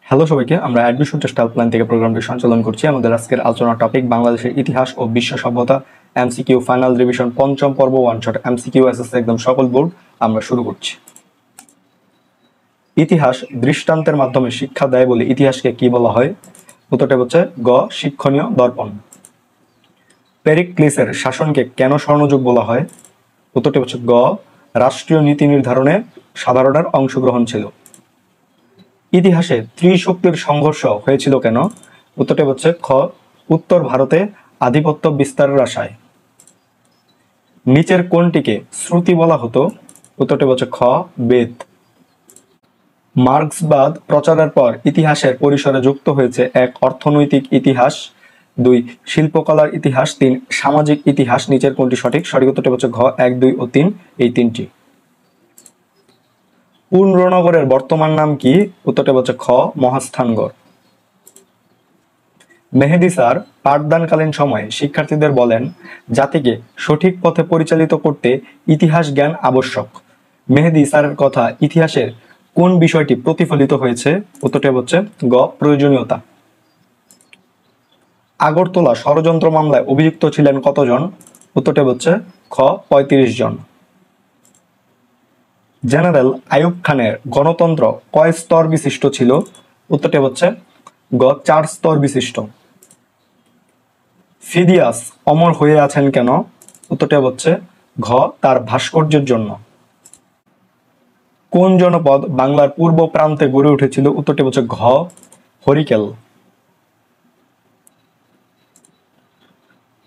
Hello সবাইকে, আমরা admission test helpline থেকে প্রোগ্রামটি সঞ্চালন করছি। আমাদের আজকের আলোচনার টপিক বাংলাদেশের ইতিহাস ও বিশ্ব সভ্যতা, এমসিকিউ ফাইনাল রিভিশন পঞ্চম পর্ব, ওয়ান শট এমসিকিউ এসএসসি একদম সকল বোর্ড। আমরা শুরু করছি। ইতিহাস দৃষ্টান্তের মাধ্যমে শিক্ষা দেয় বলে ইতিহাসকে কি বলা হয়? উত্তরটা হচ্ছে গ, শিক্ষণীয় দর্পণ। পেরিক্লিসের শাসনকে কেন স্বর্ণযুগ বলা হয়? উত্তরটি হচ্ছে গ, রাষ্ট্রীয় নীতি নির্ধারণে সাধারণের অংশগ্রহণ ছিল। ইতিহাসে ত্রিশক্তির সংঘর্ষ হয়েছিল কেন? উত্তরটি হচ্ছে খ, উত্তর ভারতে আধিপত্য বিস্তারের আশায়। নিচের কোনটিকে শ্রুতি বলা হতো? উত্তরটি হচ্ছে খ, বেদ। মার্ক্সবাদ প্রচারের পর ইতিহাসের পরিসরে যুক্ত হয়েছে এক, অর্থনৈতিক ইতিহাস; দুই, শিল্পকলার ইতিহাস; তিন, সামাজিক ইতিহাস। নিচের কোনটি সঠিক? সঠিক উত্তরটি হচ্ছে ঘ, 1, 2 ও 3, এই তিনটি। পুন্ড্রনগরের বর্তমান নাম কি? উত্তরটি হচ্ছে খ, মহাস্থানগড়। মেহেদী স্যার পাঠদানকালীন সময়ে শিক্ষার্থীদের বলেন, জাতিকে সঠিক পথে পরিচালিত করতে ইতিহাস জ্ঞান আবশ্যক। মেহেদী স্যারের কথা ইতিহাসের কোন বিষয়টি প্রতিফলিত হয়েছে? উত্তরটি হচ্ছে গ, প্রয়োজনীয়তা। আগরতলা ষড়যন্ত্র মামলায় অভিযুক্ত ছিলেন কতজন? উত্তরটি হচ্ছে খ, 35 জন। জেনারেল আইয়ুব খানের গণতন্ত্র কয় স্তর বিশিষ্ট ছিল? উত্তরটি হচ্ছে গ, 4 স্তর বিশিষ্ট। ফিদিয়াস অমর হয়ে আছেন কেন? উত্তরটি হচ্ছে ঘ, তার ভাস্কর্যের জন্য। কোন জনপদ বাংলার পূর্ব প্রান্তে গড়ে উঠেছিল? উত্তরটি হচ্ছে ঘ, হরিকেল।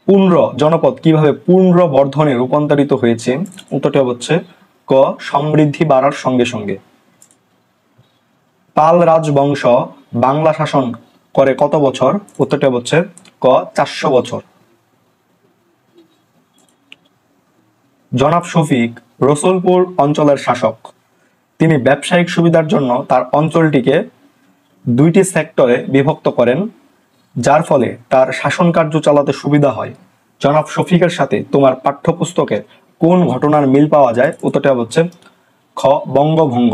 পুন্ড্র জনপদ কিভাবে পুন্ড্র বর্ধনে রূপান্তরিত হয়েছে? উত্তরটি হচ্ছে ক, সমৃদ্ধি বাড়ার সঙ্গে সঙ্গে। পাল রাজবংশ বাংলা শাসন করে কত বছর? উত্তরটি হচ্ছে ক, 400 বছর। জনাব শফিক রসুলপুর অঞ্চলের শাসক। তিনি ব্যবসায়িক সুবিধার জন্য তার অঞ্চলটিকে 2টি সেক্টরে বিভক্ত করেন, যার ফলে তার শাসন কার্য চালাতে সুবিধা হয়। জনাব শফিকের সাথে তোমার পাঠ্যপুস্তকে কোন ঘটনার মিল পাওয়া যায়? উত্তরটা হচ্ছে খ, বঙ্গভঙ্গ।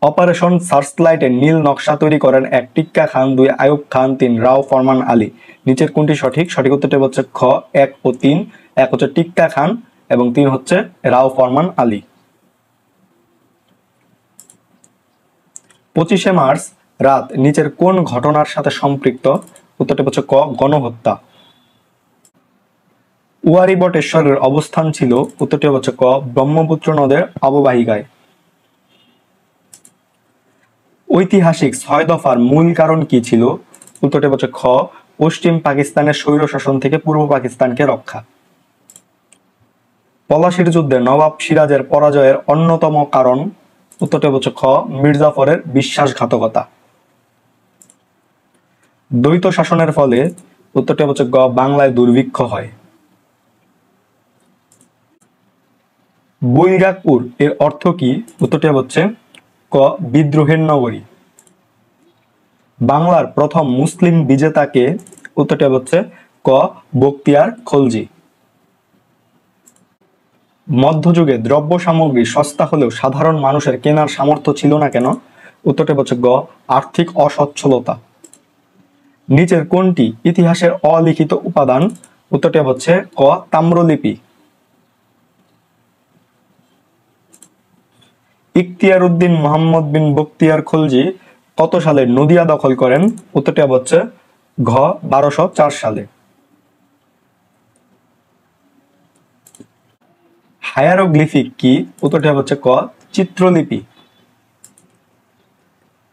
অপারেশন সার্চলাইটের নীল নকশা তৈরি করেন 1, টিক্কা খান; 2, আইয়ুব খান; 3, রাও ফরমান আলী। নিচের কোনটি সঠিক? সঠিক উত্তরটি হচ্ছে খ, 1 ও 3। 1 হচ্ছে টিক্কা খান এবং 3 হচ্ছে রাও ফরমান আলী। 25শে মার্চ রাত নিচের কোন ঘটনার সাথে সম্পৃক্ত? উত্তরটি হচ্ছে ক, গণহত্যা। উয়ারি বটেশ্বরের অবস্থান ছিল? উত্তরটি হচ্ছে ক, ব্রহ্মপুত্র নদের অববাহিকায়। ঐতিহাসিক 6 দফার মূল কারণ কি ছিল? উত্তরটি হচ্ছে খ, পশ্চিম পাকিস্তানের স্বৈরশাসন থেকে পূর্ব পাকিস্তানকে রক্ষা। পলাশির যুদ্ধে নবাব সিরাজের পরাজয়ের অন্যতম কারণ? উত্তরটি হচ্ছে খ, মির্জাফরের বিশ্বাসঘাতকতা। দ্বৈত শাসনের ফলে? উত্তরটি হচ্ছে গ, বাংলায় দুর্ভিক্ষ হয়। বৈরাগপুর এর অর্থ কি? উত্তরটি হচ্ছে ক, বিদ্রোহের নগরী। বাংলার প্রথম মুসলিম বিজেতাকে? উত্তরটি হচ্ছে ক, বখতিয়ার খলজি। মধ্যযুগে দ্রব্য সামগ্রী সস্তা হলেও সাধারণ মানুষের কেনার সামর্থ্য ছিল না কেন? উত্তরটি হচ্ছে গ, আর্থিক অসচ্ছলতা। নিচের কোনটি ইতিহাসের অলিখিত উপাদান? উত্তরটি হচ্ছে ক, তাম্রলিপি। ইখতিয়ার উদ্দিন মোহাম্মদ বিন বখতিয়ার খলজি কত সালে নদিয়া দখল করেন? উত্তরটি হচ্ছে ঘ, 1204 সালে। হায়ারোগ্লিফিক কি? উত্তরটি হচ্ছে ক, চিত্রলিপি।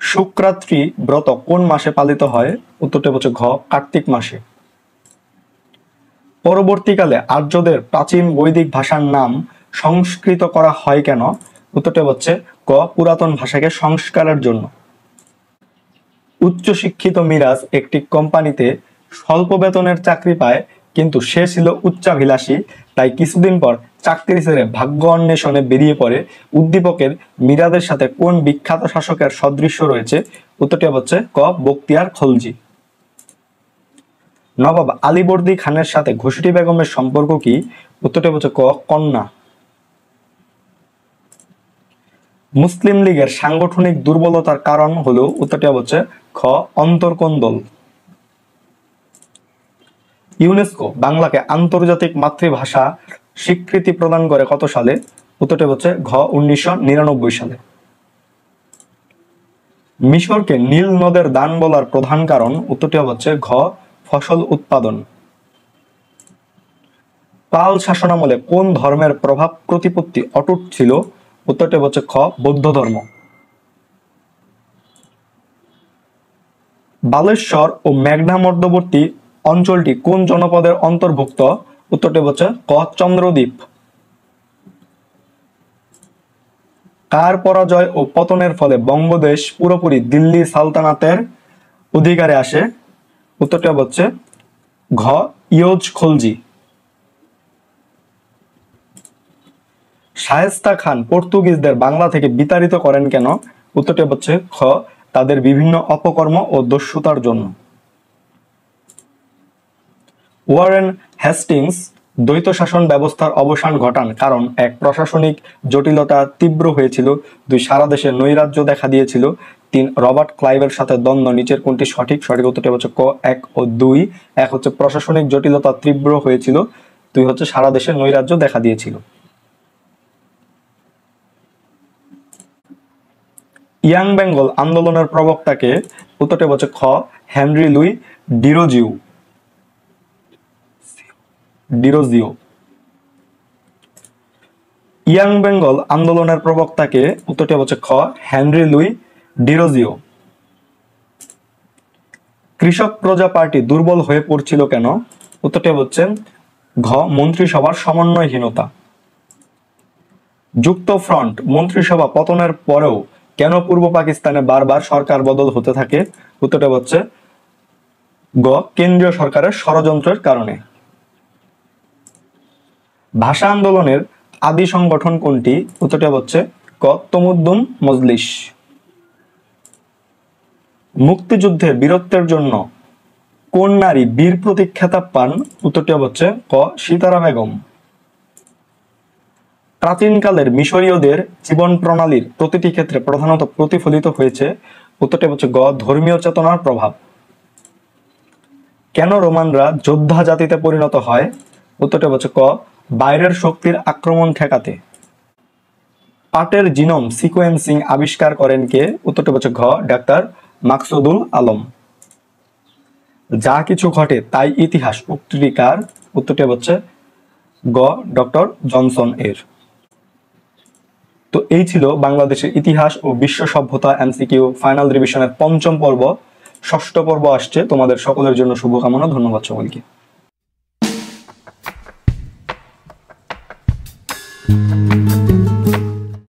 শুক্রাত্রি ব্রত কোন মাসে পালিত হয়? উত্তরটি হচ্ছে ঘ, কার্তিক মাসে। পরবর্তীকালে আর্যদের প্রাচীন বৈদিক ভাষার নাম সংস্কৃত করা হয় কেন? উত্তরটি হচ্ছে ক, পুরাতন ভাষাকে সংস্কারের জন্য। উচ্চশিক্ষিত মিরাজ একটি কোম্পানিতে স্বল্প বেতনের চাকরি পায়, কিন্তু সে ছিল উচ্চাভিলাষী, তাই কিছুদিন পর চাকরি ছেড়ে ভাগ্য অন্বেষণে বেরিয়ে পড়ে। উদ্দীপকের মিরাজের সাথে কোন বিখ্যাত শাসকের সদৃশ্য রয়েছে? উত্তরটি হচ্ছে ক, বখতিয়ার খলজি। নবাব আলীবর্দী খানের সাথে ঘসিটি বেগমের সম্পর্ক কি? উত্তরটি হচ্ছে ক, কন্যা। মুসলিম লীগের সাংগঠনিক দুর্বলতার কারণ হলো উত্তরটি হচ্ছে খ অন্তর্কোন্দল। ইউনেস্কো বাংলাকে আন্তর্জাতিক মাতৃভাষা স্বীকৃতি প্রদান করে কত সালে? উত্তরটি হচ্ছে ঘ 1999 সালে। মিশরকে নীল নদের দান বলার প্রধান কারণ? উত্তরটি হচ্ছে ঘ ফসল উৎপাদন। পাল শাসনামলে কোন ধর্মের প্রভাব প্রতিপত্তি অটুট ছিল? উত্তরটি হচ্ছে খ বৌদ্ধ ধর্ম। বালেশ্বর ও মেঘনা মধ্যবর্তী অঞ্চলটি কোন জনপদের অন্তর্ভুক্ত? উত্তরটি হচ্ছে ক চন্দ্রদ্বীপ। কার পরাজয় ও পতনের ফলে বঙ্গদেশ পুরোপুরি দিল্লি সালতানাতের অধিকারে আসে? উত্তরটি হচ্ছে ঘ ইয়োজ খলজি। শায়েস্তা খান পর্তুগিজদের বাংলা থেকে বিতাড়িত করেন কেন? উত্তরটি হচ্ছে খ তাদের বিভিন্ন অপকর্ম ও দস্যুতার জন্য। ওয়ারেন হেস্টিংস দ্বৈত শাসন ব্যবস্থার অবসান ঘটান কারণ এক প্রশাসনিক জটিলতা তীব্র হয়েছিল, দুই সারা দেশে নৈরাজ্য দেখা দিয়েছিল, তিন রবার্ট ক্লাইভের সাথে দ্বন্দ্ব। নিচের কোনটি সঠিক? সঠিক উত্তরটি হচ্ছে ক 1 ও 2। 1 হচ্ছে প্রশাসনিক জটিলতা তীব্র হয়েছিল, 2 হচ্ছে সারা দেশে নৈরাজ্য দেখা দিয়েছিল। ইয়াং বেঙ্গল আন্দোলনের প্রবক্তাকে? উত্তরটি হচ্ছে খ Henry Louis Derozio. Young Bengal আন্দোলনের প্রবক্তাকে? উত্তরটি হচ্ছে খ হেনরি লুই ডিরোজিও। কৃষক প্রজা পার্টি দুর্বল হয়ে পড়ছিল কেন? উত্তরটি হচ্ছে ঘ মন্ত্রিসভার সমন্বয়হীনতা। যুক্ত ফ্রন্ট মন্ত্রিসভা পতনের পরেও কেন পূর্ব পাকিস্তানে বারবার সরকার বদল হতে থাকে? উত্তরটি হচ্ছে গ কেন্দ্রীয় সরকারের ষড়যন্ত্রের কারণে। ভাষা আন্দোলনের আদি সংগঠন কোনটি? উত্তরটি হচ্ছে ক তমুদ্দুন মজলিস। মুক্তিযুদ্ধের বীরত্বের জন্য কোন নারী বীর প্রতীক খেতাব পান? উত্তরটি হচ্ছে ক সীতারা বেগম। প্রাচীনকালের মিশরীয়দের জীবন প্রণালীর প্রতিটি ক্ষেত্রে প্রধানত প্রতিফলিত হয়েছে? উত্তরটি হচ্ছে গ ধর্মীয় চেতনার প্রভাব। কেন রোমানরা যোদ্ধা জাতিতে পরিণত হয়? উত্তরটি হচ্ছে ক বাইরের শক্তির আক্রমণ ঠেকাতে। পাটের জিনোম সিকোয়েন্সিং আবিষ্কার করেন কে? উত্তরটি হচ্ছে ঘ ডাক্তার মাকসুদুল আলম। যা কিছু ঘটে তাই ইতিহাস উক্তিটি কার? উত্তরটি হচ্ছে গ ডক্টর জনসন এর। তো এই ছিল বাংলাদেশের ইতিহাস ও বিশ্ব সভ্যতা এমসিকিউ ফাইনাল রিভিশনের 5ম পর্ব। 6ষ্ঠ পর্ব আসছে, তোমাদের সকলের জন্য শুভকামনা। ধন্যবাদ সকলকে।